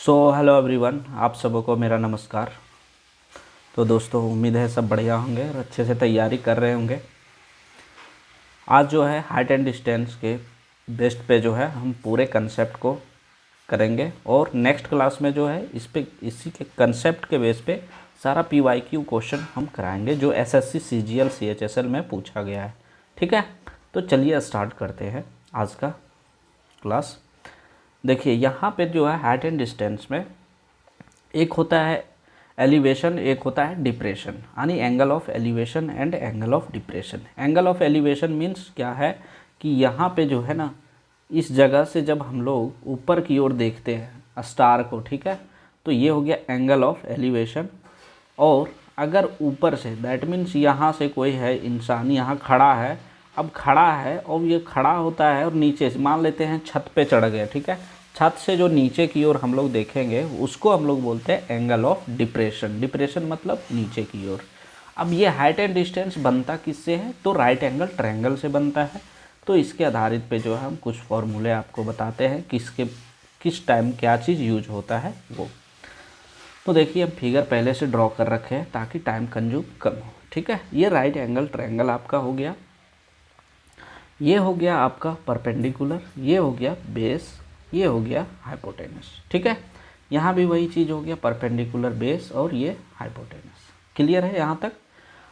Hello everyone, आप सबको मेरा नमस्कार। तो दोस्तों, उम्मीद है सब बढ़िया होंगे और अच्छे से तैयारी कर रहे होंगे। आज जो है हाइट एंड डिस्टेंस के बेस्ट पे जो है हम पूरे कंसेप्ट को करेंगे और नेक्स्ट क्लास में जो है इसी के कंसेप्ट के बेस पे सारा PYQ क्वेश्चन हम कराएंगे जो SSC CGL CHSL में पूछा गया है। ठीक है, तो चलिए स्टार्ट करते हैं आज का क्लास। देखिए, यहाँ पे जो है हाइट एंड डिस्टेंस में एक होता है एलिवेशन, एक होता है डिप्रेशन, यानी angle of elevation and angle of depression. Angle of elevation means क्या है कि यहाँ पे जो है ना, इस जगह से जब हम लोग ऊपर की ओर देखते हैं स्टार को, ठीक है, तो ये हो गया एंगल ऑफ एलिवेशन। और अगर ऊपर से, दैट मीन्स यहाँ से कोई है इंसान यहाँ खड़ा है, अब खड़ा है और ये खड़ा होता है और नीचे से मान लेते हैं छत पे चढ़ गया, ठीक है, छत से जो नीचे की ओर हम लोग देखेंगे उसको हम लोग बोलते हैं एंगल ऑफ डिप्रेशन। डिप्रेशन मतलब नीचे की ओर। अब ये हाइट एंड डिस्टेंस बनता किससे है, तो राइट एंगल ट्रायंगल से बनता है। तो इसके आधारित पे जो है हम कुछ फॉर्मूले आपको बताते हैं किस टाइम क्या चीज़ यूज होता है वो। तो देखिए, हम फिगर पहले से ड्रॉ कर रखे हैं ताकि टाइम कंज्यूम कम हो। ठीक है, ये राइट एंगल ट्रायंगल आपका हो गया, ये हो गया आपका परपेंडिकुलर, ये हो गया बेस, ये हो गया हाइपोटेनस। ठीक है, यहाँ भी वही चीज़ हो गया, परपेंडिकुलर बेस और ये हाइपोटेनस। क्लियर है यहाँ तक।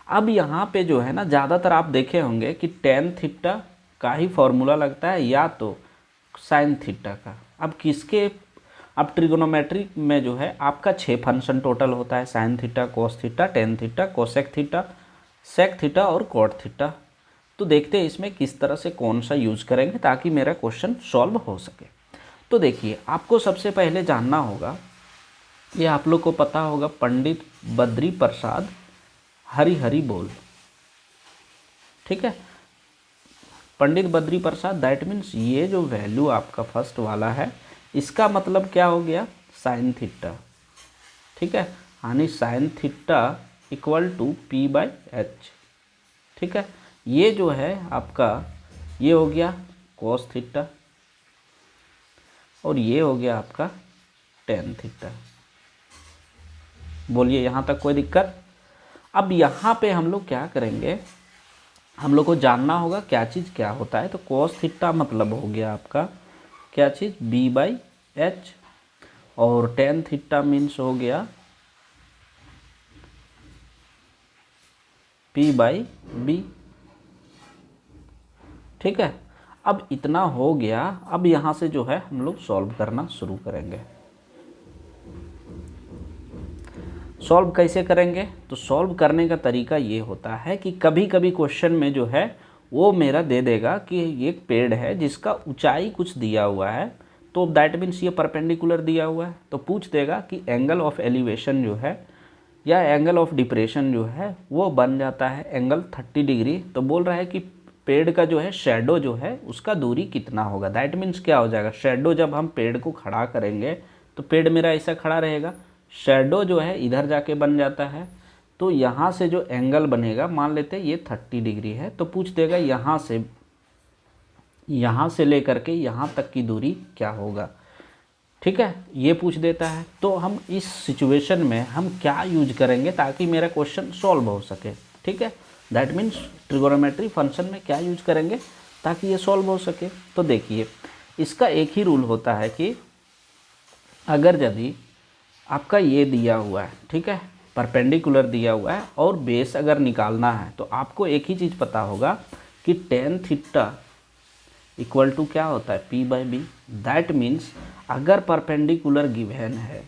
अब यहाँ पे जो है ना, ज़्यादातर आप देखे होंगे कि टेन थीटा का ही फॉर्मूला लगता है या तो साइन थीटा का। अब ट्रिगोनोमेट्री में जो है आपका 6 फंक्शन टोटल होता है, sine theta, cos theta, tan theta, cosec theta, sec theta और कॉट थीटा। तो देखते हैं इसमें किस तरह से कौन सा यूज़ करेंगे ताकि मेरा क्वेश्चन सॉल्व हो सके। तो देखिए, आपको सबसे पहले जानना होगा, ये आप लोग को पता होगा, पंडित बद्री प्रसाद हरि हरि बोल। ठीक है, पंडित बद्री प्रसाद, दैट मीन्स ये जो वैल्यू आपका फर्स्ट वाला है इसका मतलब क्या हो गया, साइन थीटा। ठीक है, यानी sine theta equal to P/H। ठीक है, ये जो है आपका, ये हो गया कोस थीटा और ये हो गया आपका टेन थीटा। बोलिए यहाँ तक कोई दिक्कत। अब यहाँ पे हम लोग क्या करेंगे, हम लोग को जानना होगा क्या चीज़ क्या होता है। तो कोस थीटा मतलब हो गया आपका क्या चीज़, B/H, और टेन थीटा मीन्स हो गया P/B। ठीक है, अब इतना हो गया। अब यहाँ से जो है हम लोग सॉल्व करना शुरू करेंगे। सॉल्व कैसे करेंगे, तो सॉल्व करने का तरीका ये होता है कि कभी कभी क्वेश्चन में जो है वो मेरा दे देगा कि एक पेड़ है जिसका ऊंचाई कुछ दिया हुआ है, तो दैट मीन्स ये परपेंडिकुलर दिया हुआ है, तो पूछ देगा कि एंगल ऑफ एलिवेशन जो है या एंगल ऑफ डिप्रेशन जो है वो बन जाता है एंगल 30 डिग्री। तो बोल रहा है कि पेड़ का जो है शेडो जो है उसका दूरी कितना होगा। दैट मीन्स क्या हो जाएगा, शेडो जब हम पेड़ को खड़ा करेंगे तो पेड़ मेरा ऐसा खड़ा रहेगा, शेडो जो है इधर जाके बन जाता है। तो यहाँ से जो एंगल बनेगा, मान लेते हैं ये 30 डिग्री है, तो पूछ देगा यहाँ से लेकर के यहाँ तक की दूरी क्या होगा। ठीक है, ये पूछ देता है। तो हम इस सिचुएशन में हम क्या यूज करेंगे ताकि मेरा क्वेश्चन सॉल्व हो सके। ठीक है, दैट मीन्स ट्रिगोनोमेट्री फंक्शन में क्या यूज करेंगे ताकि ये सॉल्व हो सके। तो देखिए, इसका एक ही रूल होता है कि अगर यदि आपका ये दिया हुआ है, ठीक है, परपेंडिकुलर दिया हुआ है और बेस अगर निकालना है, तो आपको एक ही चीज़ पता होगा कि टेन थीटा इक्वल टू क्या होता है, P/B। दैट मीन्स अगर परपेंडिकुलर गिवन है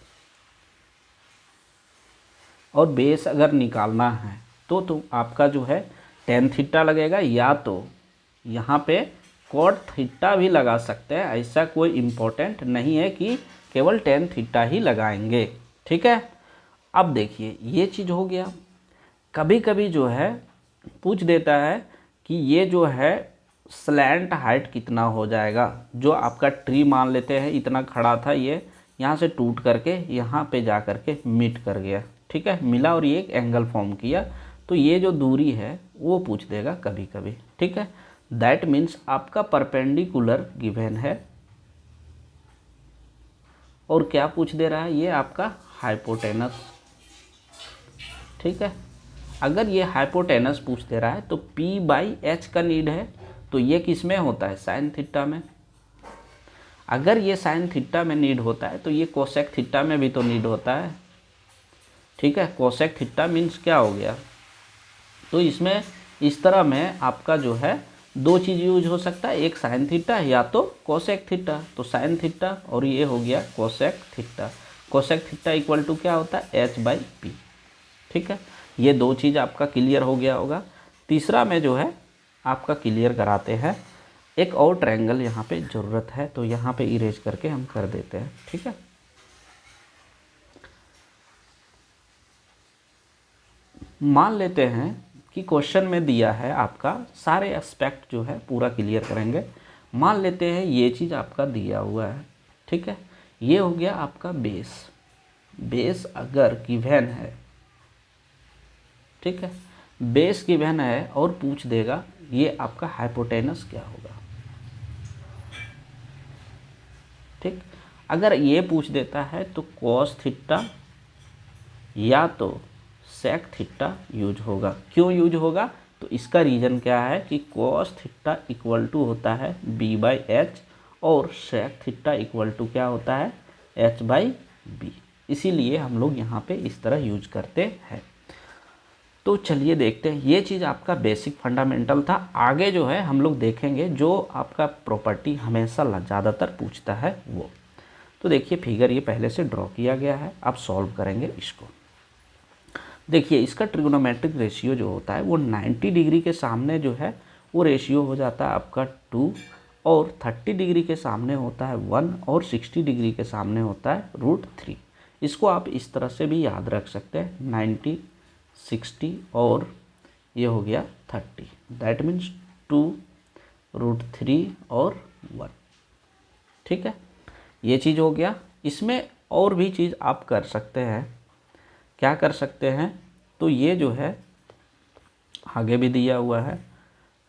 और बेस अगर निकालना है तो आपका जो है टेन थीटा लगेगा, या तो यहाँ पे कॉट थीटा भी लगा सकते हैं, ऐसा कोई इम्पोर्टेंट नहीं है कि केवल टेन थीटा ही लगाएंगे। ठीक है, अब देखिए ये चीज़ हो गया। कभी कभी जो है पूछ देता है कि ये जो है स्लैंट हाइट कितना हो जाएगा। जो आपका ट्री मान लेते हैं इतना खड़ा था, ये यहाँ से टूट करके यहाँ पे जा करके मीट कर गया, ठीक है, मिला और ये एक एंगल फॉर्म किया, तो ये जो दूरी है वो पूछ देगा कभी कभी। ठीक है, दैट मीन्स आपका परपेंडिकुलर गिवन है और क्या पूछ दे रहा है, ये आपका हाइपोटेनस। ठीक है, अगर ये हाइपोटेनस पूछ दे रहा है तो P/H का नीड है, तो ये किस में होता है, साइन थीटा में। अगर ये साइन थीटा में नीड होता है तो ये कोसेक थीटा में भी तो नीड होता है। ठीक है, कोसेक थीटा मीन्स क्या हो गया, तो इसमें इस तरह में आपका जो है दो चीज़ यूज हो सकता है, एक साइन थीटा या तो कोसेक थीटा। तो साइन थीटा और ये हो गया cosec theta. Cosec theta equal to क्या होता है, H/P। ठीक है, ये दो चीज़ आपका क्लियर हो गया होगा। तीसरा में जो है आपका क्लियर कराते हैं, एक और ट्रायंगल यहाँ पे ज़रूरत है, तो यहाँ पे इरेज करके हम कर देते हैं। ठीक है, मान लेते हैं कि क्वेश्चन में दिया है आपका सारे एस्पेक्ट जो है पूरा क्लियर करेंगे। मान लेते हैं ये चीज़ आपका दिया हुआ है। ठीक है, ये हो गया आपका बेस। बेस अगर गिवन है, ठीक है, बेस गिवन है और पूछ देगा ये आपका हाइपोटेनस क्या होगा। ठीक, अगर ये पूछ देता है तो कॉस थीटा या तो सेक थीटा यूज होगा। क्यों यूज होगा, तो इसका रीज़न क्या है कि कॉस थीटा इक्वल टू होता है B/H और सेक थीटा इक्वल टू क्या होता है, H/B। इसीलिए हम लोग यहाँ पे इस तरह यूज करते हैं। तो चलिए देखते हैं, ये चीज़ आपका बेसिक फंडामेंटल था। आगे जो है हम लोग देखेंगे जो आपका प्रॉपर्टी हमेशा ज़्यादातर पूछता है वो। तो देखिए फिगर ये पहले से ड्रॉ किया गया है, अब सॉल्व करेंगे इसको। देखिए इसका ट्रिग्नोमेट्रिक रेशियो जो होता है वो 90 डिग्री के सामने जो है वो रेशियो हो जाता है आपका 2, और 30 डिग्री के सामने होता है 1, और 60 डिग्री के सामने होता है √3। इसको आप इस तरह से भी याद रख सकते हैं, 90, 60 और ये हो गया 30, दैट मीन्स 2, √3 और 1। ठीक है, ये चीज़ हो गया। इसमें और भी चीज़ आप कर सकते हैं, क्या कर सकते हैं, तो ये जो है आगे भी दिया हुआ है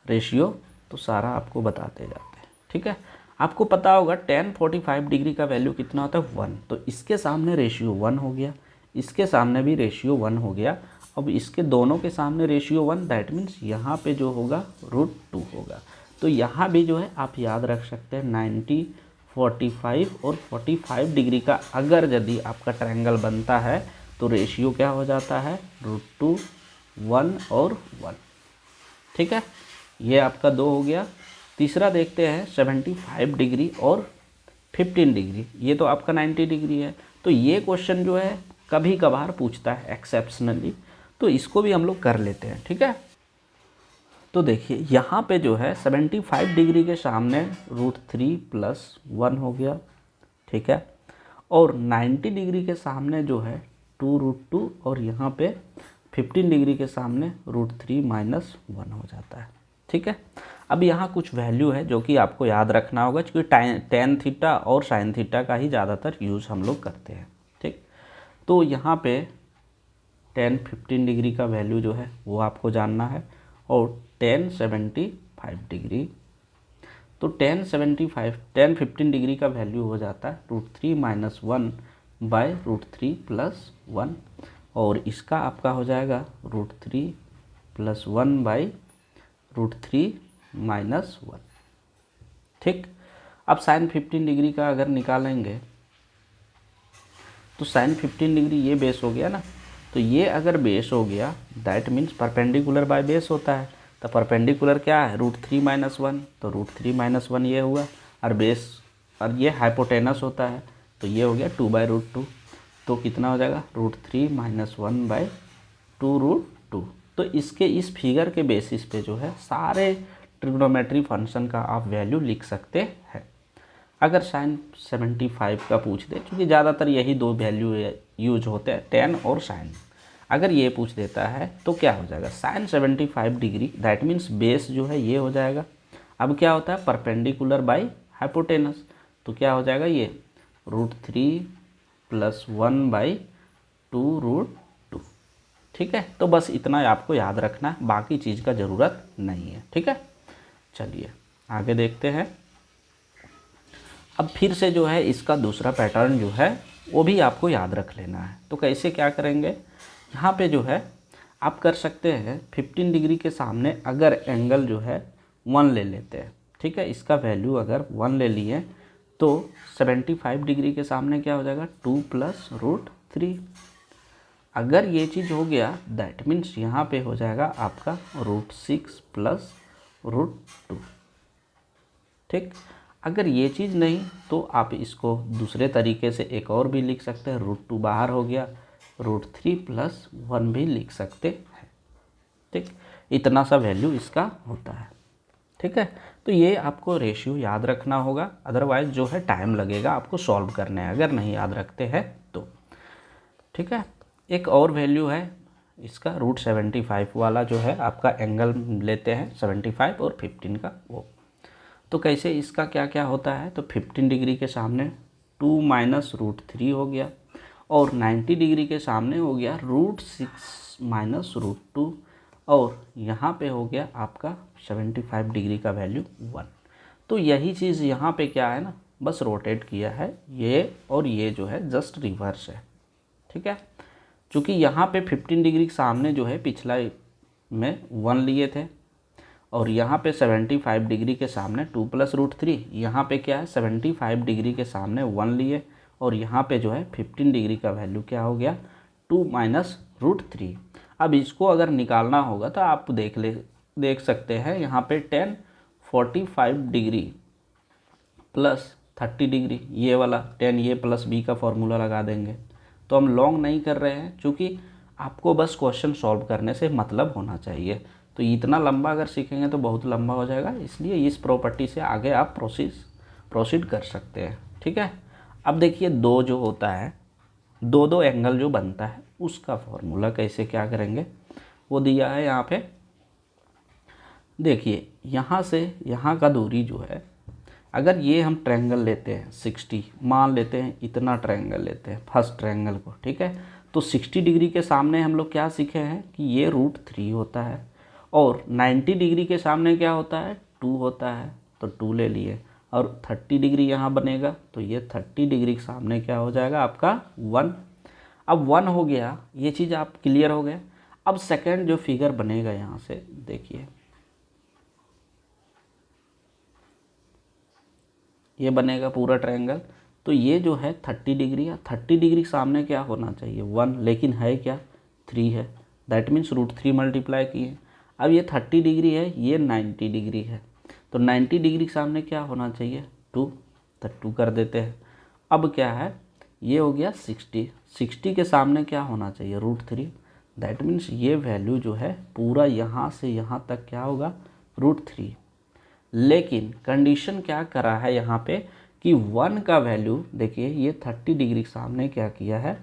रेशियो, तो सारा आपको बताते जाते हैं। ठीक है, आपको पता होगा tan 45 डिग्री का वैल्यू कितना होता है, 1। तो इसके सामने रेशियो 1 हो गया, इसके सामने भी रेशियो 1 हो गया। अब इसके दोनों के सामने रेशियो 1, दैट मीन्स यहाँ पे जो होगा √2 होगा। तो यहाँ भी जो है आप याद रख सकते हैं 90, 45 और 45 डिग्री का अगर यदि आपका ट्रायंगल बनता है तो रेशियो क्या हो जाता है, √2, 1 और 1। ठीक है, ये आपका 2 हो गया। तीसरा देखते हैं 75 डिग्री और 15 डिग्री, ये तो आपका 90 डिग्री है। तो ये क्वेश्चन जो है कभी कभार पूछता है एक्सेप्शनली, तो इसको भी हम लोग कर लेते हैं। ठीक है, तो देखिए यहाँ पे जो है 75 डिग्री के सामने √3 + 1 हो गया। ठीक है, और 90 डिग्री के सामने जो है 2√2, और यहाँ पे 15 डिग्री के सामने √3 - 1 हो जाता है। ठीक है, अब यहाँ कुछ वैल्यू है जो कि आपको याद रखना होगा, क्योंकि tan थीटा और sin थीटा का ही ज़्यादातर यूज़ हम लोग करते हैं। ठीक, तो यहाँ पे tan 15 डिग्री का वैल्यू जो है वो आपको जानना है, और tan 75 डिग्री, तो tan 15 डिग्री का वैल्यू हो जाता है √3 - 1/√3 + 1, और इसका आपका हो जाएगा √3 + 1/√3 - 1। ठीक, अब sin 15 डिग्री का अगर निकालेंगे तो sin 15 डिग्री ये बेस हो गया ना, तो ये अगर बेस हो गया that means perpendicular by base होता है। तो परपेंडिकुलर क्या है, √3 - 1, तो √3 - 1 ये हुआ, और बेस और ये हाइपोटेनस होता है, तो ये हो गया 2/√2। तो कितना हो जाएगा, √3 - 1/2√2। तो इसके इस फिगर के बेसिस पे जो है सारे ट्रिग्नोमेट्री फंक्शन का आप वैल्यू लिख सकते हैं। अगर sin 75 का पूछ दे, क्योंकि ज़्यादातर यही दो वैल्यू यूज होते हैं, tan और sin। अगर ये पूछ देता है तो क्या हो जाएगा, sin 75 degree, that means base जो है ये हो जाएगा। अब क्या होता है, परपेंडिकुलर बाय हाइपोटेनस, तो क्या हो जाएगा ये √3 + 1/2√2। ठीक है, तो बस इतना आपको याद रखना है, बाकी चीज़ का ज़रूरत नहीं है। ठीक है, चलिए आगे देखते हैं। अब फिर से जो है इसका दूसरा पैटर्न जो है वो भी आपको याद रख लेना है। तो कैसे क्या करेंगे, यहाँ पे जो है आप कर सकते हैं 15 डिग्री के सामने अगर एंगल जो है 1 ले लेते हैं, ठीक है, इसका वैल्यू अगर 1 ले लिए तो 75 डिग्री के सामने क्या हो जाएगा 2 + √3। अगर ये चीज़ हो गया दैट मीन्स यहाँ पे हो जाएगा आपका √6 + √2, ठीक। अगर ये चीज़ नहीं तो आप इसको दूसरे तरीके से एक और भी लिख सकते हैं, √2 बाहर हो गया, √3 + 1 भी लिख सकते हैं, ठीक। इतना सा वैल्यू इसका होता है, ठीक है। तो ये आपको रेशियो याद रखना होगा, अदरवाइज़ जो है टाइम लगेगा आपको सॉल्व करने अगर नहीं याद रखते हैं तो, ठीक है। एक और वैल्यू है इसका √75 वाला जो है आपका एंगल लेते हैं 75 और 15 का वो। तो कैसे इसका क्या क्या होता है, तो 15 डिग्री के सामने 2 - √3 हो गया और 90 डिग्री के सामने हो गया √6 - √2 और यहाँ पे हो गया आपका 75 डिग्री का वैल्यू 1। तो यही चीज़ यहाँ पे क्या है ना, बस रोटेट किया है ये और ये जो है जस्ट रिवर्स है, ठीक है। क्योंकि यहाँ पे 15 डिग्री के सामने जो है पिछला में 1 लिए थे और यहाँ पे 75 डिग्री के सामने 2 + √3, यहाँ पे क्या है 75 डिग्री के सामने 1 लिए और यहाँ पे जो है 15 डिग्री का वैल्यू क्या हो गया 2 - √3। अब इसको अगर निकालना होगा तो आप देख सकते हैं यहाँ पे 10 45 डिग्री + 30 डिग्री, ये वाला 10 ये + b का फॉर्मूला लगा देंगे। तो हम लॉन्ग नहीं कर रहे हैं क्योंकि आपको बस क्वेश्चन सॉल्व करने से मतलब होना चाहिए। तो इतना लंबा अगर सीखेंगे तो बहुत लंबा हो जाएगा, इसलिए इस प्रॉपर्टी से आगे आप प्रोसीड कर सकते हैं, ठीक है। अब देखिए दो जो होता है दो एंगल जो बनता है उसका फॉर्मूला कैसे क्या करेंगे वो दिया है यहाँ पे। देखिए यहाँ से यहाँ का दूरी जो है, अगर ये हम ट्रायंगल लेते हैं 60, मान लेते हैं इतना ट्रायंगल लेते हैं फर्स्ट ट्रायंगल को, ठीक है। तो 60 डिग्री के सामने हम लोग क्या सीखे हैं कि ये √3 होता है और 90 डिग्री के सामने क्या होता है 2 होता है, तो 2 ले लिए और 30 डिग्री यहाँ बनेगा तो ये 30 डिग्री के सामने क्या हो जाएगा आपका 1। अब 1 हो गया, ये चीज़ आप क्लियर हो गया। अब सेकंड जो फिगर बनेगा यहाँ से देखिए, ये बनेगा पूरा ट्रायंगल। तो ये जो है 30 डिग्री है, 30 डिग्री के सामने क्या होना चाहिए 1, लेकिन है क्या 3 है, दैट मीन्स √3 मल्टीप्लाई किए। अब ये 30 डिग्री है, ये 90 डिग्री है, तो 90 डिग्री के सामने क्या होना चाहिए 2, तो 2 कर देते हैं। अब क्या है ये हो गया 60, 60 के सामने क्या होना चाहिए √3, दैट मीन्स ये वैल्यू जो है पूरा यहाँ से यहाँ तक क्या होगा √3। लेकिन कंडीशन क्या करा है यहाँ पे कि 1 का वैल्यू देखिए, ये 30 डिग्री के सामने क्या किया है,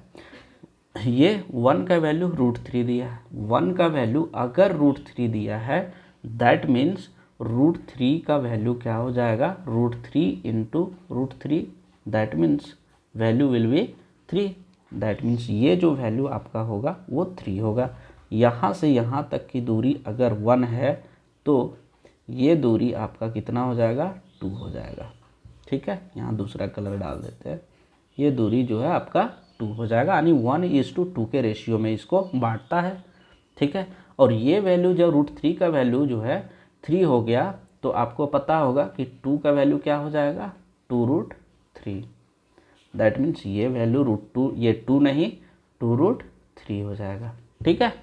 ये 1 का वैल्यू √3 दिया है। 1 का वैल्यू अगर √3 दिया है दैट मीन्स √3 का वैल्यू क्या हो जाएगा √3 × √3, that means value will be 3, that means ये जो वैल्यू आपका होगा वो 3 होगा। यहाँ से यहाँ तक की दूरी अगर 1 है तो ये दूरी आपका कितना हो जाएगा 2 हो जाएगा, ठीक है। यहाँ दूसरा कलर डाल देते हैं, ये दूरी जो है आपका 2 हो जाएगा, यानी 1:2 के रेशियो में इसको बांटता है, ठीक है। और ये वैल्यू जब √3 का वैल्यू जो है 3 हो गया तो आपको पता होगा कि 2 का वैल्यू क्या हो जाएगा 2√3, दैट मीन्स ये वैल्यू √2, ये 2 नहीं 2√3 हो जाएगा, ठीक है।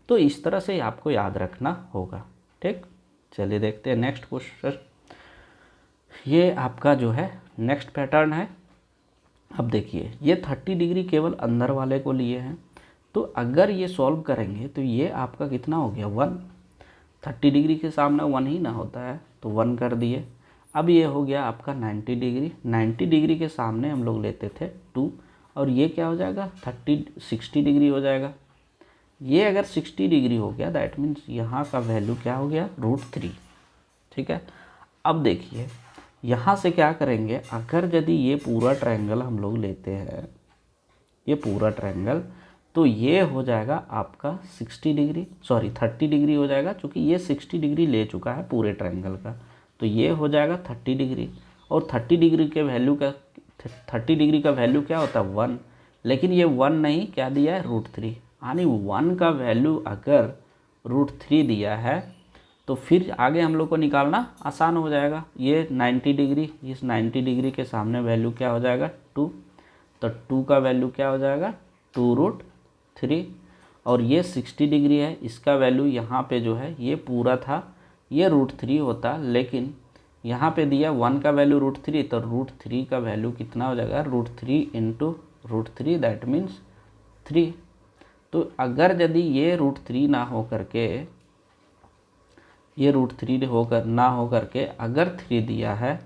तो इस तरह से आपको याद रखना होगा, ठीक। चलिए देखते हैं नेक्स्ट क्वेश्चन। ये आपका जो है नेक्स्ट पैटर्न है। अब देखिए ये 30 डिग्री केवल अंदर वाले को लिए हैं, तो अगर ये सॉल्व करेंगे तो ये आपका कितना हो गया 1, 30 डिग्री के सामने 1 ही ना होता है तो 1 कर दिए। अब ये हो गया आपका 90 डिग्री, 90 डिग्री के सामने हम लोग लेते थे 2 और ये क्या हो जाएगा 60 डिग्री हो जाएगा। ये अगर 60 डिग्री हो गया दैट मीन्स यहाँ का वैल्यू क्या हो गया √3, ठीक है। अब देखिए यहाँ से क्या करेंगे, अगर यदि ये पूरा ट्रायंगल हम लोग लेते हैं, ये पूरा ट्रायंगल, तो ये हो जाएगा आपका 30 डिग्री हो जाएगा, क्योंकि ये 60 डिग्री ले चुका है पूरे ट्रायंगल का, तो ये हो जाएगा 30 डिग्री और 30 डिग्री के वैल्यू का 30 डिग्री का वैल्यू क्या होता है 1, लेकिन ये 1 नहीं, क्या दिया है √3, यानी 1 का वैल्यू अगर √3 दिया है तो फिर आगे हम लोग को निकालना आसान हो जाएगा। ये 90 डिग्री, इस 90 डिग्री के सामने वैल्यू क्या हो जाएगा 2, तो 2 का वैल्यू क्या हो जाएगा 2√3, और ये 60 डिग्री है, इसका वैल्यू यहाँ पे जो है ये पूरा था ये √3 होता, लेकिन यहाँ पे दिया 1 का वैल्यू √3, तो √3 का वैल्यू कितना हो जाएगा √3 इंटू √3, दैट मीन्स 3। तो अगर यदि ये √3 ना हो करके, ये √3 ना हो करके अगर 3 दिया है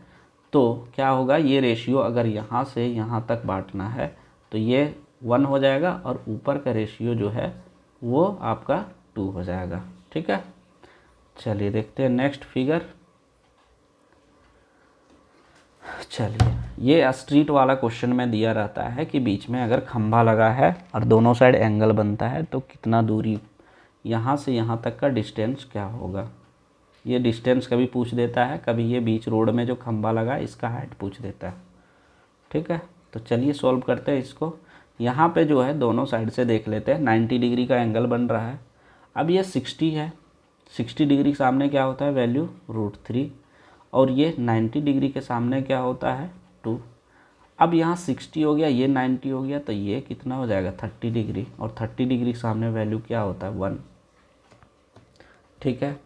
तो क्या होगा, ये रेशियो अगर यहाँ से यहाँ तक बांटना है तो ये 1 हो जाएगा और ऊपर का रेशियो जो है वो आपका 2 हो जाएगा। ठीक है, चलिए देखते हैं नेक्स्ट फिगर। चलिए, ये स्ट्रीट वाला क्वेश्चन में दिया रहता है कि बीच में अगर खंभा लगा है और दोनों साइड एंगल बनता है तो कितना दूरी, यहाँ से यहाँ तक का डिस्टेंस क्या होगा। ये डिस्टेंस कभी पूछ देता है, कभी ये बीच रोड में जो खंभा लगा है इसका हाइट पूछ देता है। ठीक है, तो चलिए सॉल्व करते हैं इसको। यहाँ पे जो है दोनों साइड से देख लेते हैं, 90 डिग्री का एंगल बन रहा है। अब ये 60 है, 60 डिग्री सामने क्या होता है वैल्यू √3, और ये 90 डिग्री के सामने क्या होता है 2। अब यहाँ 60 हो गया, ये 90 हो गया, तो ये कितना हो जाएगा 30 डिग्री, और 30 डिग्री के सामने वैल्यू क्या होता है 1। ठीक है,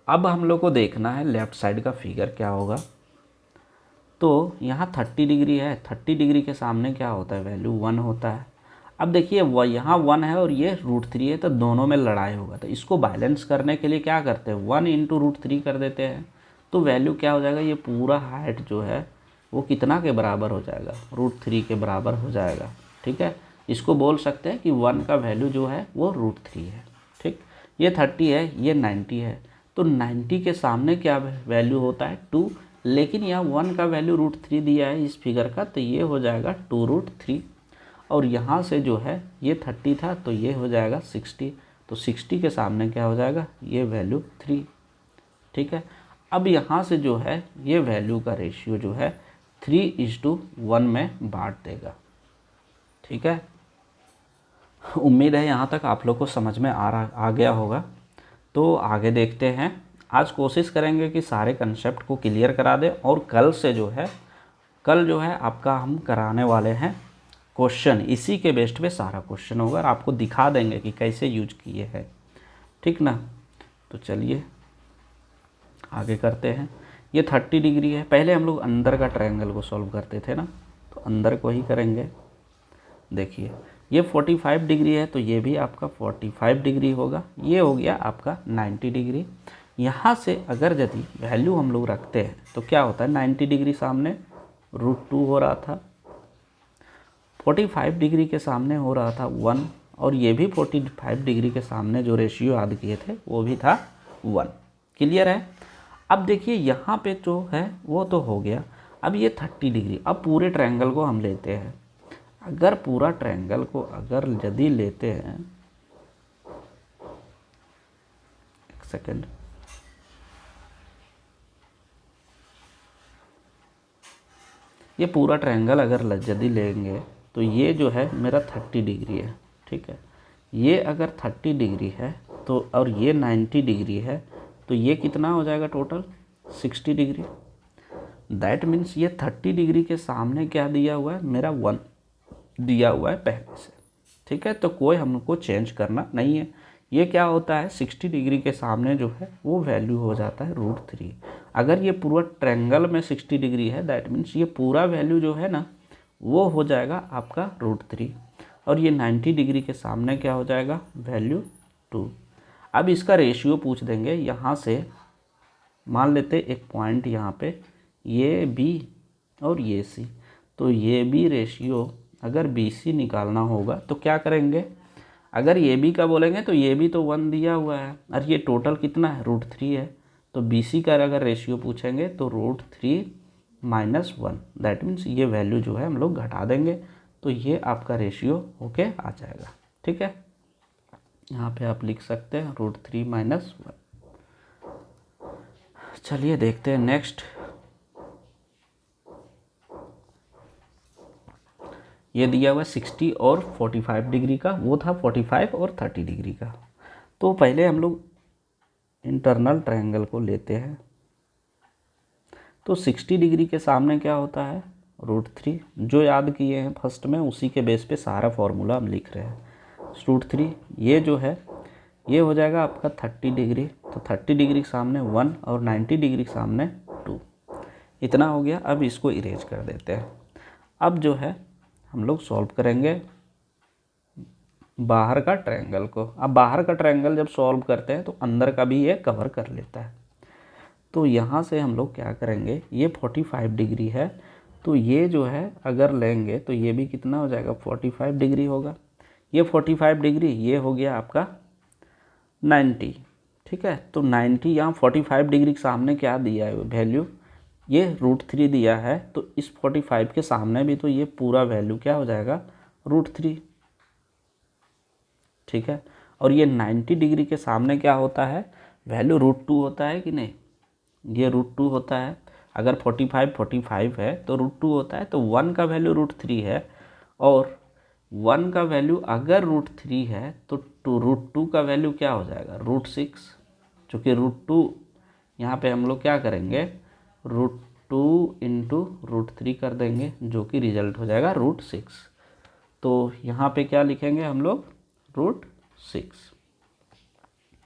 अब हम लोग को देखना है लेफ़्ट साइड का फिगर क्या होगा। तो यहाँ 30 डिग्री है, 30 डिग्री के सामने क्या होता है वैल्यू 1 होता है। अब देखिए यहाँ 1 है और ये √3 है, तो दोनों में लड़ाई होगा, तो इसको बैलेंस करने के लिए क्या करते हैं 1 इंटू √3 कर देते हैं, तो वैल्यू क्या हो जाएगा, ये पूरा हाइट जो है वो कितना के बराबर हो जाएगा √3 के बराबर हो जाएगा। ठीक है, इसको बोल सकते हैं कि 1 का वैल्यू जो है वो √3 है। ठीक, ये 30 है, ये 90 है, तो 90 के सामने क्या वैल्यू होता है 2, लेकिन यहाँ 1 का वैल्यू √3 दिया है इस फिगर का, तो ये हो जाएगा 2√3, और यहाँ से जो है ये 30 था तो ये हो जाएगा 60, तो 60 के सामने क्या हो जाएगा ये वैल्यू 3। ठीक है, अब यहाँ से जो है ये वैल्यू का रेशियो जो है 3:1 में बांट देगा। ठीक है, उम्मीद है यहाँ तक आप लोग को समझ में आ गया होगा। तो आगे देखते हैं, आज कोशिश करेंगे कि सारे कंसेप्ट को क्लियर करा दें, और कल जो है आपका हम कराने वाले हैं क्वेश्चन, इसी के बेस्ड पे सारा क्वेश्चन होगा और आपको दिखा देंगे कि कैसे यूज किए हैं। ठीक ना, तो चलिए आगे करते हैं। ये 30 डिग्री है, पहले हम लोग अंदर का ट्रायंगल को सॉल्व करते थे ना, तो अंदर को ही करेंगे। देखिए ये 45 डिग्री है, तो ये भी आपका 45 डिग्री होगा, ये हो गया आपका 90 डिग्री। यहाँ से अगर यदि वैल्यू हम लोग रखते हैं तो क्या होता है 90 डिग्री सामने √2 हो रहा था, 45 डिग्री के सामने हो रहा था 1, और ये भी 45 डिग्री के सामने जो रेशियो याद किए थे वो भी था 1। क्लियर है। अब देखिए यहाँ पे जो है वो तो हो गया, अब ये 30 डिग्री, अब पूरे ट्रायंगल को हम लेते हैं। अगर पूरा ट्रायंगल को अगर यदि लेते हैं, एक सेकेंड, ये पूरा ट्रायंगल अगर यदि लेंगे तो ये जो है मेरा 30 डिग्री है। ठीक है, ये अगर 30 डिग्री है तो, और ये 90 डिग्री है, तो ये कितना हो जाएगा टोटल 60 डिग्री। दैट मीन्स ये 30 डिग्री के सामने क्या दिया हुआ है मेरा 1 दिया हुआ है पहले से। ठीक है, तो कोई हमको चेंज करना नहीं है। ये क्या होता है 60 डिग्री के सामने जो है वो वैल्यू हो जाता है √3। अगर ये पूरा ट्रायंगल में 60 डिग्री है, दैट मीन्स ये पूरा वैल्यू जो है ना वो हो जाएगा आपका √3, और ये 90 डिग्री के सामने क्या हो जाएगा वैल्यू 2। अब इसका रेशियो पूछ देंगे, यहाँ से मान लेते एक पॉइंट यहाँ पे ये बी और ये सी, तो ये बी रेशियो अगर BC निकालना होगा तो क्या करेंगे, अगर ये बी का बोलेंगे तो ये भी तो 1 दिया हुआ है, और ये टोटल कितना है √3 है, तो BC का अगर रेशियो पूछेंगे तो √3 - 1, दैट मीन्स ये वैल्यू जो है हम लोग घटा देंगे, तो ये आपका रेशियो होके आ जाएगा। ठीक है, यहाँ पे आप लिख सकते हैं √3 - 1। चलिए देखते हैं नेक्स्ट। ये दिया हुआ 60 और 45 डिग्री का, वो था 45 और 30 डिग्री का। तो पहले हम लोग इंटरनल ट्रायंगल को लेते हैं। तो 60 डिग्री के सामने क्या होता है, √3। जो याद किए हैं फर्स्ट में, उसी के बेस पे सारा फॉर्मूला हम लिख रहे हैं। √3 ये जो है ये हो जाएगा आपका 30 डिग्री। तो 30 डिग्री के सामने 1 और 90 डिग्री के सामने 2, इतना हो गया। अब इसको इरेज कर देते हैं। अब जो है हम लोग सॉल्व करेंगे बाहर का ट्रायंगल को। अब बाहर का ट्रायंगल जब सॉल्व करते हैं तो अंदर का भी ये कवर कर लेता है। तो यहाँ से हम लोग क्या करेंगे, ये 45 डिग्री है, तो ये जो है अगर लेंगे तो ये भी कितना हो जाएगा, 45 डिग्री होगा। ये 45 डिग्री, ये हो गया आपका 90, ठीक है। तो 90 यहाँ 45 डिग्री के सामने क्या दिया है वैल्यू, ये √3 दिया है। तो इस 45 के सामने भी तो ये पूरा वैल्यू क्या हो जाएगा, √3, ठीक है। और ये 90 डिग्री के सामने क्या होता है, वैल्यू √2 होता है कि नहीं, ये √2 होता है। अगर 45 है तो √2 होता है। तो 1 का वैल्यू √3 है, और 1 का वैल्यू अगर √3 है तो √2 का वैल्यू क्या हो जाएगा, √6। चूँकि √2 यहाँ पे हम लोग क्या करेंगे, √2 इंटू √3 कर देंगे, जो कि रिजल्ट हो जाएगा √6। तो यहाँ पे क्या लिखेंगे हम लोग, √6,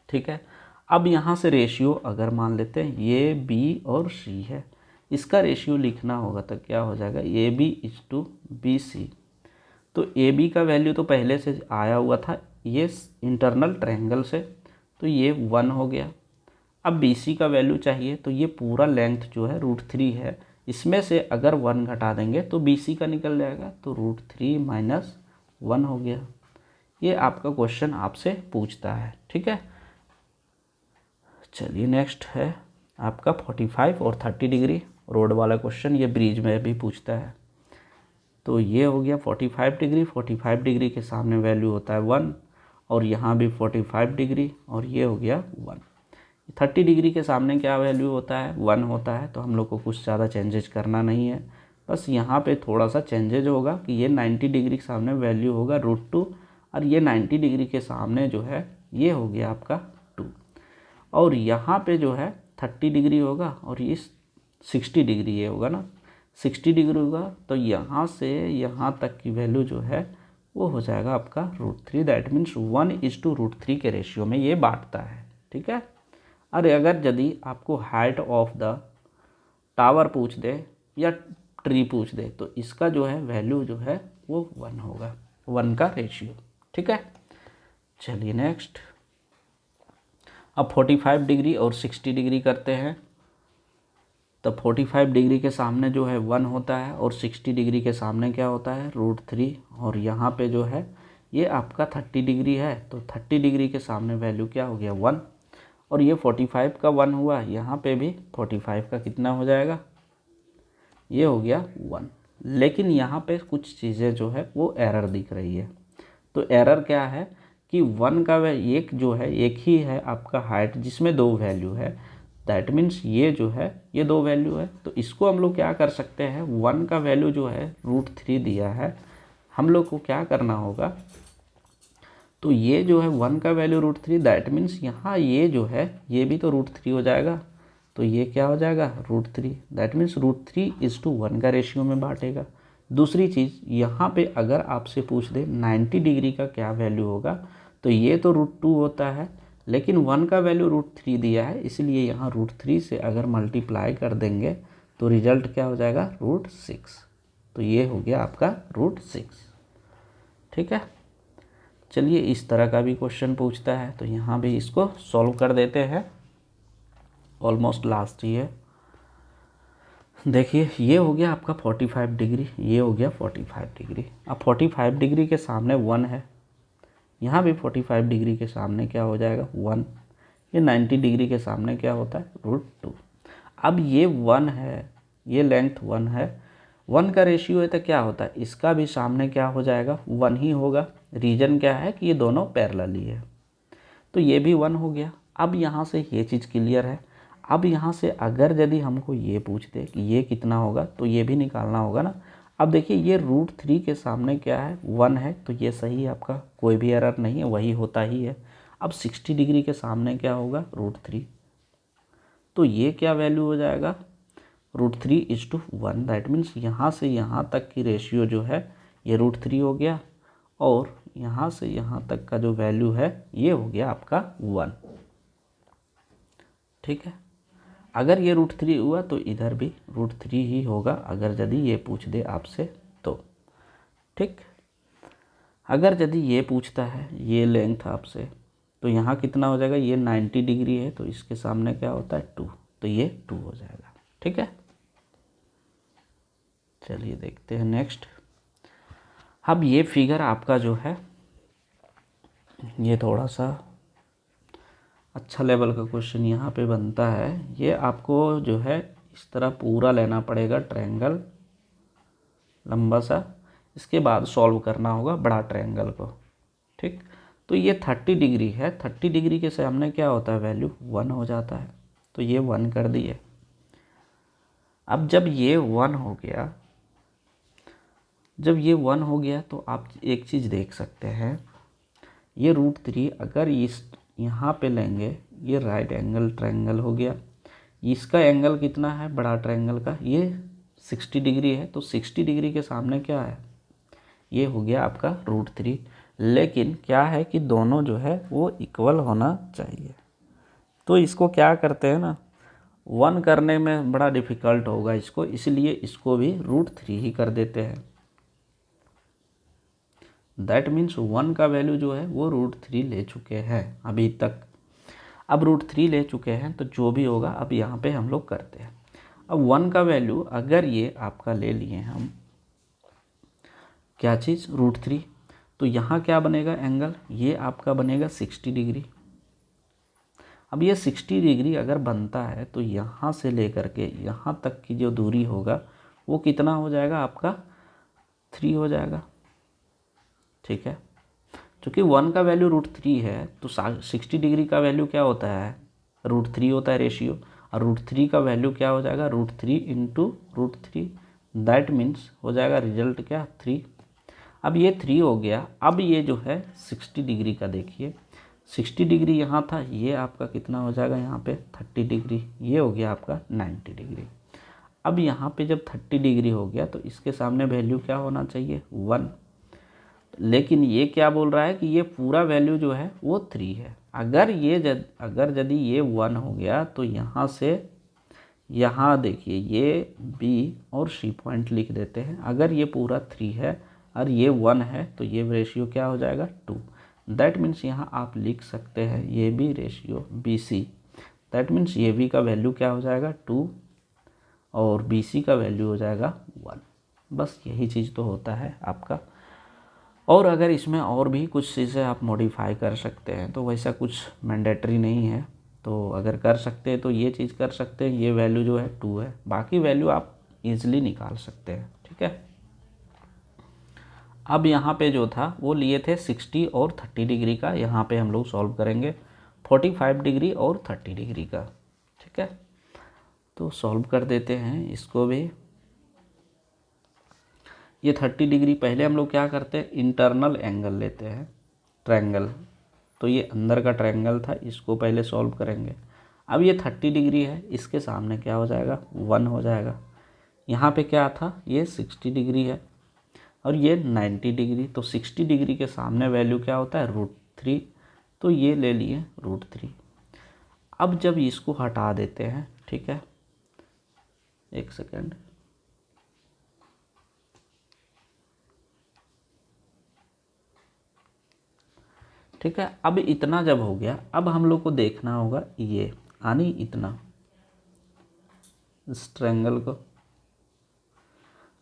ठीक है। अब यहाँ से रेशियो अगर मान लेते हैं ये B और C है, इसका रेशियो लिखना होगा तो क्या हो जाएगा, AB/BC। तो AB का वैल्यू तो पहले से आया हुआ था ये इंटरनल ट्रायंगल से, तो ये 1 हो गया। अब BC का वैल्यू चाहिए, तो ये पूरा लेंथ जो है √3 है, इसमें से अगर 1 घटा देंगे तो BC का निकल जाएगा। तो √3 - 1 हो गया। ये आपका क्वेश्चन आपसे पूछता है, ठीक है। चलिए नेक्स्ट है आपका 45 और 30 डिग्री रोड वाला क्वेश्चन, ये ब्रिज में भी पूछता है। तो ये हो गया 45 डिग्री, 45 डिग्री के सामने वैल्यू होता है 1, और यहाँ भी 45 डिग्री, और ये हो गया 1। 30 डिग्री के सामने क्या वैल्यू होता है, 1 होता है। तो हम लोग को कुछ ज़्यादा चेंजेज करना नहीं है, बस यहाँ पे थोड़ा सा चेंजेज होगा कि ये 90 डिग्री के सामने वैल्यू होगा √2, और ये 90 डिग्री के सामने जो है ये हो गया आपका 2, और यहाँ पे जो है 30 डिग्री होगा, और इस 60 डिग्री ये होगा ना, 60 डिग्री होगा। तो यहाँ से यहाँ तक की वैल्यू जो है वो हो जाएगा आपका √3। दैट मीन्स 1:√3 के रेशियो में ये बांटता है, ठीक है। अरे अगर यदि आपको हाइट ऑफ द टावर पूछ दे या ट्री पूछ दे, तो इसका जो है वैल्यू जो है वो 1 होगा, 1 का रेशियो, ठीक है। चलिए नेक्स्ट, अब 45 डिग्री और 60 डिग्री करते हैं। तो 45 डिग्री के सामने जो है 1 होता है, और 60 डिग्री के सामने क्या होता है, √3। और यहाँ पे जो है ये आपका 30 डिग्री है, तो 30 डिग्री के सामने वैल्यू क्या हो गया, 1। और ये 45 का 1 हुआ, यहाँ पे भी 45 का कितना हो जाएगा, ये हो गया 1। लेकिन यहाँ पे कुछ चीज़ें जो है वो एरर दिख रही है। तो एरर क्या है कि 1 का एक जो है, एक ही है आपका हाइट जिसमें 2 वैल्यू है। दैट मीन्स ये जो है ये 2 वैल्यू है। तो इसको हम लोग क्या कर सकते हैं, 1 का वैल्यू जो है √3 दिया है, हम लोग को क्या करना होगा, तो ये जो है 1 का वैल्यू √3, दैट मीन्स यहाँ ये जो है ये भी तो √3 हो जाएगा। तो ये क्या हो जाएगा, √3। दैट मीन्स √3:1 का रेशियो में बांटेगा। दूसरी चीज़, यहाँ पे अगर आपसे पूछ दे 90 डिग्री का क्या वैल्यू होगा, तो ये तो √2 होता है, लेकिन 1 का वैल्यू √3 दिया है, इसलिए यहाँ √3 से अगर मल्टीप्लाई कर देंगे तो रिजल्ट क्या हो जाएगा, √6। तो ये हो गया आपका √6, ठीक है। चलिए इस तरह का भी क्वेश्चन पूछता है, तो यहाँ भी इसको सॉल्व कर देते हैं। ऑलमोस्ट लास्ट ही है। देखिए ये हो गया आपका 45 डिग्री, ये हो गया 45 डिग्री। अब 45 डिग्री के सामने 1 है, यहाँ भी 45 डिग्री के सामने क्या हो जाएगा, 1। ये 90 डिग्री के सामने क्या होता है, √2। अब ये 1 है, ये लेंथ 1 है, 1 का रेशियो है, तो क्या होता है, इसका भी सामने क्या हो जाएगा, 1 ही होगा। रीजन क्या है कि ये दोनों पैरेलल ही है, तो ये भी 1 हो गया। अब यहाँ से ये चीज़ क्लियर है। अब यहाँ से अगर यदि हमको ये पूछ दे कि ये कितना होगा, तो ये भी निकालना होगा ना। अब देखिए ये √3 के सामने क्या है, 1 है, तो ये सही है आपका, कोई भी एरर नहीं है, वही होता ही है। अब 60 डिग्री के सामने क्या होगा, √3, तो ये क्या वैल्यू हो जाएगा, √3:1। दैट मीन्स यहाँ से यहाँ तक की रेशियो जो है ये √3 हो गया, और यहाँ से यहाँ तक का जो वैल्यू है ये हो गया आपका 1। ठीक है, अगर ये √3 हुआ तो इधर भी √3 ही होगा, अगर यदि ये पूछ दे आपसे तो। ठीक, अगर यदि ये पूछता है ये लेंथ आपसे, तो यहाँ कितना हो जाएगा, ये 90 डिग्री है, तो इसके सामने क्या होता है 2, तो ये 2 हो जाएगा। ठीक है, चलिए देखते हैं नेक्स्ट। अब ये फिगर आपका जो है ये थोड़ा सा अच्छा लेवल का क्वेश्चन यहाँ पे बनता है। ये आपको जो है इस तरह पूरा लेना पड़ेगा ट्रायंगल लंबा सा, इसके बाद सॉल्व करना होगा बड़ा ट्रायंगल को। ठीक, तो ये 30 डिग्री है, 30 डिग्री के सामने क्या होता है, वैल्यू 1 हो जाता है, तो ये 1 कर दिए। अब जब ये 1 हो गया, जब ये 1 हो गया तो आप एक चीज़ देख सकते हैं, ये √3 अगर इस यहाँ पे लेंगे, ये राइट एंगल ट्रायंगल हो गया, इसका एंगल कितना है बड़ा ट्रायंगल का, ये 60 डिग्री है, तो 60 डिग्री के सामने क्या है, ये हो गया आपका √3। लेकिन क्या है कि दोनों जो है वो इक्वल होना चाहिए, तो इसको क्या करते हैं ना, 1 करने में बड़ा डिफ़िकल्ट होगा इसको, इसलिए इसको भी √3 ही कर देते हैं। दैट मीन्स 1 का वैल्यू जो है वो √3 ले चुके हैं अभी तक। अब √3 ले चुके हैं तो जो भी होगा अब यहाँ पे हम लोग करते हैं। अब 1 का वैल्यू अगर ये आपका ले लिए हम क्या चीज़, √3, तो यहाँ क्या बनेगा एंगल, ये आपका बनेगा 60 डिग्री। अब ये 60 डिग्री अगर बनता है तो यहाँ से लेकर के यहाँ तक की जो दूरी होगा वो कितना हो जाएगा आपका, 3 हो जाएगा। ठीक है, चूँकि 1 का वैल्यू √3 है तो 60 डिग्री का वैल्यू क्या होता है, √3 होता है रेशियो, और √3 का वैल्यू क्या हो जाएगा, √3 × √3, दैट मीन्स हो जाएगा रिजल्ट क्या, 3। अब ये 3 हो गया। अब ये जो है 60 डिग्री का देखिए, 60 डिग्री यहाँ था, ये आपका कितना हो जाएगा यहाँ पे 30 डिग्री, ये हो गया आपका 90 डिग्री। अब यहाँ पे जब 30 डिग्री हो गया तो इसके सामने वैल्यू क्या होना चाहिए, 1। लेकिन ये क्या बोल रहा है कि ये पूरा वैल्यू जो है वो 3 है। अगर यदि ये 1 हो गया तो यहाँ से यहाँ देखिए ये B और C पॉइंट लिख देते हैं। अगर ये पूरा 3 है और ये 1 है तो ये रेशियो क्या हो जाएगा, 2। दैट मीन्स यहाँ आप लिख सकते हैं ये भी रेशियो BC। दैट मीन्स ये B का वैल्यू क्या हो जाएगा, 2, और BC का वैल्यू हो जाएगा 1। बस यही चीज़ तो होता है आपका। और अगर इसमें और भी कुछ चीज़ें आप मॉडिफाई कर सकते हैं तो वैसा कुछ मैंडेटरी नहीं है, तो अगर कर सकते हैं तो ये चीज़ कर सकते हैं, ये वैल्यू जो है 2 है, बाकी वैल्यू आप इजीली निकाल सकते हैं। ठीक है, अब यहाँ पे जो था वो लिए थे 60 और 30 डिग्री का, यहाँ पे हम लोग सॉल्व करेंगे 45 डिग्री और 30 डिग्री का। ठीक है, तो सॉल्व कर देते हैं इसको भी। ये 30 डिग्री पहले हम लोग क्या करते हैं, इंटरनल एंगल लेते हैं ट्रायंगल, तो ये अंदर का ट्रायंगल था, इसको पहले सॉल्व करेंगे। अब ये 30 डिग्री है, इसके सामने क्या हो जाएगा, 1 हो जाएगा। यहाँ पे क्या था, ये 60 डिग्री है और ये 90 डिग्री, तो 60 डिग्री के सामने वैल्यू क्या होता है, √3, तो ये ले लिए √3। अब जब इसको हटा देते हैं, ठीक है, एक सेकेंड, ठीक है। अब इतना जब हो गया, अब हम लोग को देखना होगा ये यानी इतना इस ट्रायंगल को।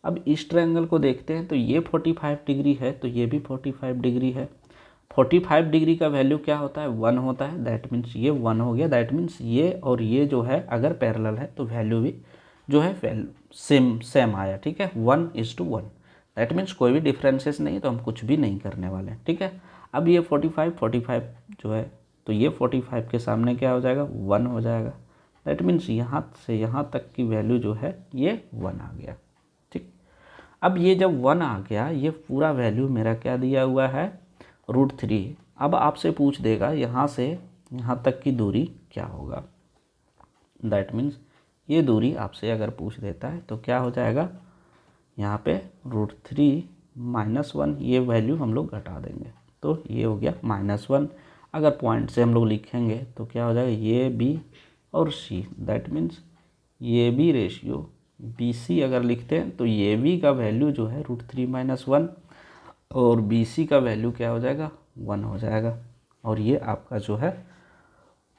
अब इस ट्रायंगल को देखते हैं तो ये 45 डिग्री है, तो ये भी 45 डिग्री है। 45 डिग्री का वैल्यू क्या होता है, 1 होता है। दैट मीन्स ये 1 हो गया। दैट मीन्स ये और ये जो है अगर पैरेलल है तो वैल्यू भी जो है सेम आया। ठीक है, 1:1। दैट मीन्स कोई भी डिफरेंसेस नहीं, तो हम कुछ भी नहीं करने वाले। ठीक है, अब ये 45 जो है, तो ये 45 के सामने क्या हो जाएगा, 1 हो जाएगा। दैट मीन्स यहाँ से यहाँ तक की वैल्यू जो है ये 1 आ गया। ठीक, अब ये जब 1 आ गया, ये पूरा वैल्यू मेरा क्या दिया हुआ है, √3। अब आपसे पूछ देगा यहाँ से यहाँ तक की दूरी क्या होगा। दैट मीन्स ये दूरी आपसे अगर पूछ देता है तो क्या हो जाएगा, यहाँ पे √3 -1, ये वैल्यू हम लोग घटा देंगे तो ये हो गया -1। अगर पॉइंट से हम लोग लिखेंगे तो क्या हो जाएगा, ये बी और सी, दैट मीन्स ये बी रेशियो बी सी अगर लिखते हैं तो ये बी का वैल्यू जो है √3 -1 और बी सी का वैल्यू क्या हो जाएगा, 1 हो जाएगा। और ये आपका जो है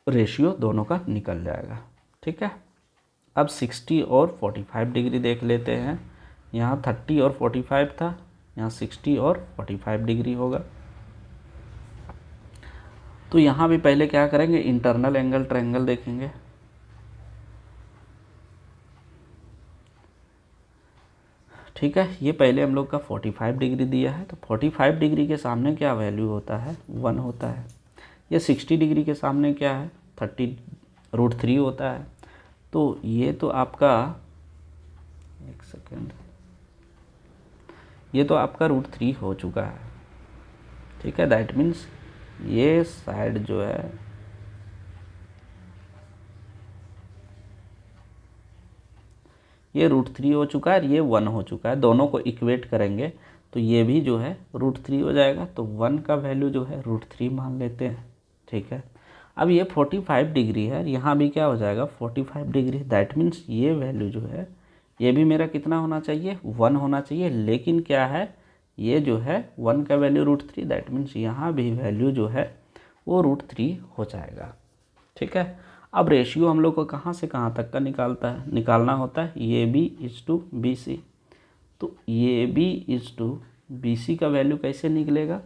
रेशियो दोनों का निकल जाएगा। ठीक है, अब 60 और 45 डिग्री देख लेते हैं। यहाँ 30 और 45 था, यहाँ 60 और 45 डिग्री होगा। तो यहाँ भी पहले क्या करेंगे, इंटरनल एंगल ट्रायंगल देखेंगे। ठीक है, ये पहले हम लोग का 45 डिग्री दिया है, तो 45 डिग्री के सामने क्या वैल्यू होता है, 1 होता है। ये 60 डिग्री के सामने क्या है, 30√3 होता है। तो ये तो आपका, एक सेकेंड, ये तो आपका √3 हो चुका है। ठीक है, दैट मीन्स ये साइड जो है ये √3 हो चुका है, ये 1 हो चुका है। दोनों को इक्वेट करेंगे तो ये भी जो है √3 हो जाएगा। तो 1 का वैल्यू जो है √3 मान लेते हैं। ठीक है, अब ये 45 डिग्री है, यहाँ भी क्या हो जाएगा, 45 डिग्री। दैट मीन्स ये वैल्यू जो है ये भी मेरा कितना होना चाहिए, 1 होना चाहिए। लेकिन क्या है, ये जो है 1 का वैल्यू √3, दैट मीन्स यहाँ भी वैल्यू जो है वो √3 हो जाएगा। ठीक है, अब रेशियो हम लोग को कहाँ से कहाँ तक का निकालना होता है, ये B is to B C. तो ये B is to B C का वैल्यू कैसे निकलेगा,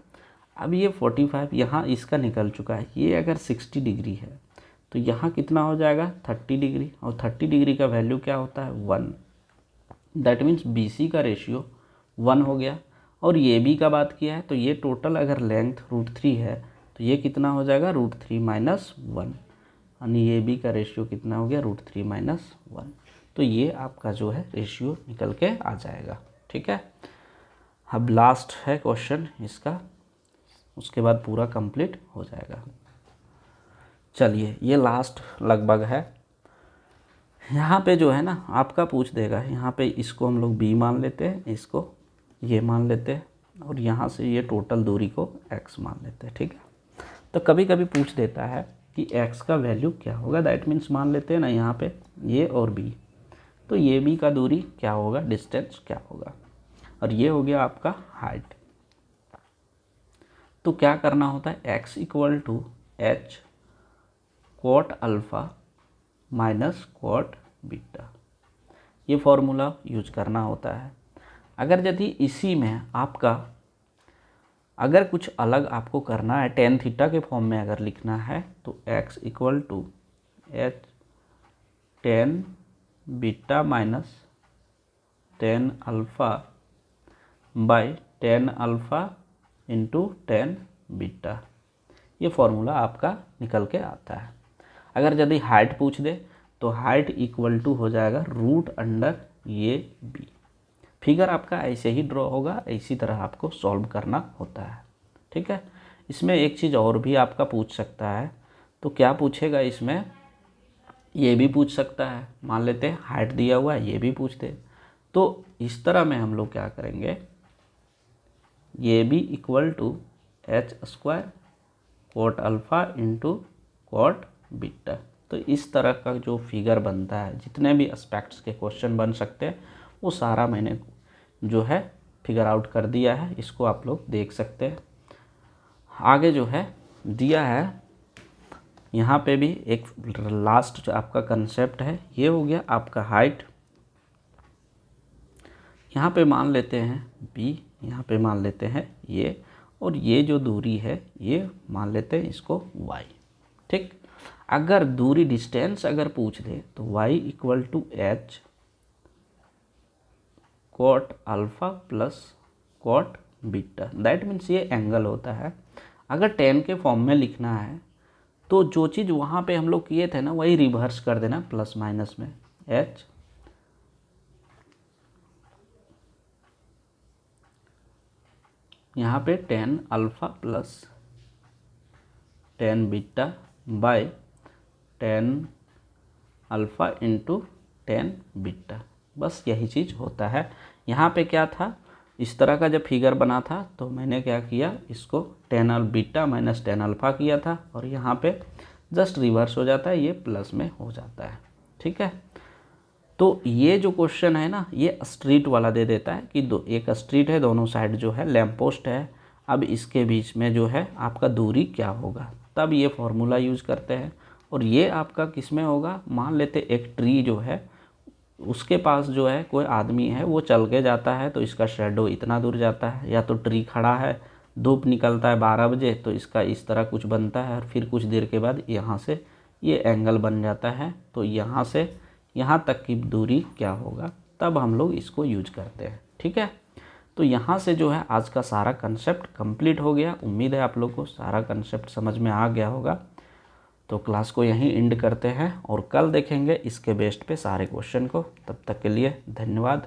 अब ये 45 यहाँ इसका निकल चुका है। ये अगर 60 डिग्री है तो यहाँ कितना हो जाएगा, 30 डिग्री, और 30 डिग्री का वैल्यू क्या होता है, 1। दैट मीन्स बी सी का रेशियो 1 हो गया। और ये बी का बात किया है तो ये टोटल अगर लेंथ √3 है तो ये कितना हो जाएगा, √3 - 1, यानी ये बी का रेशियो कितना हो गया, √3 - 1। तो ये आपका जो है रेशियो निकल के आ जाएगा। ठीक है, अब लास्ट है क्वेश्चन इसका, उसके बाद पूरा कंप्लीट हो जाएगा। चलिए, ये लास्ट लगभग है। यहाँ पे जो है ना आपका पूछ देगा, यहाँ पे इसको हम लोग b मान लेते हैं, इसको ये मान लेते हैं, और यहाँ से ये टोटल दूरी को x मान लेते हैं। ठीक है, तो कभी कभी पूछ देता है कि x का वैल्यू क्या होगा। दैट मीन्स मान लेते हैं ना यहाँ पे ये और b, तो ये b का दूरी क्या होगा, डिस्टेंस क्या होगा, और ये हो गया आपका हाइट। तो क्या करना होता है, x = h cot alpha minus cot beta, ये फॉर्मूला यूज करना होता है। अगर यदि इसी में आपका अगर कुछ अलग आपको करना है, tan थीटा के फॉर्म में अगर लिखना है तो x = h tan beta minus tan alpha bye tan alpha into tan beta, ये फॉर्मूला आपका निकल के आता है। अगर यदि हाइट पूछ दे तो हाइट = हो जाएगा √अंडर ये बी। फिगर आपका ऐसे ही ड्रॉ होगा, इसी तरह आपको सॉल्व करना होता है। ठीक है, इसमें एक चीज़ और भी आपका पूछ सकता है, तो क्या पूछेगा इसमें, ये भी पूछ सकता है। मान लेते हैं हाइट दिया हुआ है, ये भी पूछ दे, तो इस तरह में हम लोग क्या करेंगे, ये भी = h² cot alpha into cot beta. तो इस तरह का जो फिगर बनता है, जितने भी एस्पेक्ट्स के क्वेश्चन बन सकते हैं वो सारा मैंने जो है फिगर आउट कर दिया है, इसको आप लोग देख सकते हैं। आगे जो है दिया है यहाँ पे भी एक लास्ट जो आपका कंसेप्ट है, ये हो गया आपका हाइट। यहाँ पे मान लेते हैं b, यहाँ पे मान लेते हैं ये, और ये जो दूरी है ये मान लेते हैं इसको y। ठीक, अगर दूरी डिस्टेंस अगर पूछ दे तो y = h cot alpha plus cot beta. That means ये एंगल होता है। अगर tan के फॉर्म में लिखना है तो जो चीज़ वहाँ पे हम लोग किए थे ना वही रिवर्स कर देना, प्लस माइनस में h यहाँ पे tan alpha plus tan beta by tan alpha into tan beta, बस यही चीज़ होता है। यहाँ पे क्या था, इस तरह का जब फिगर बना था तो मैंने क्या किया, इसको tan beta minus tan alpha किया था, और यहाँ पे जस्ट रिवर्स हो जाता है, ये प्लस में हो जाता है। ठीक है, तो ये जो क्वेश्चन है ना, ये स्ट्रीट वाला दे देता है कि एक स्ट्रीट है, दोनों साइड जो है लैंप पोस्ट है, अब इसके बीच में जो है आपका दूरी क्या होगा, तब ये फॉर्मूला यूज़ करते हैं। और ये आपका किस में होगा, मान लेते एक ट्री जो है उसके पास जो है कोई आदमी है, वो चल के जाता है तो इसका शेडो इतना दूर जाता है, या तो ट्री खड़ा है, धूप निकलता है 12 बजे तो इसका इस तरह कुछ बनता है, और फिर कुछ देर के बाद यहाँ से ये एंगल बन जाता है, तो यहाँ से यहाँ तक की दूरी क्या होगा, तब हम लोग इसको यूज करते हैं। ठीक है, तो यहाँ से जो है आज का सारा कंसेप्ट कंप्लीट हो गया। उम्मीद है आप लोग को सारा कंसेप्ट समझ में आ गया होगा। तो क्लास को यहीं एंड करते हैं और कल देखेंगे इसके बेस्ड पे सारे क्वेश्चन को। तब तक के लिए धन्यवाद।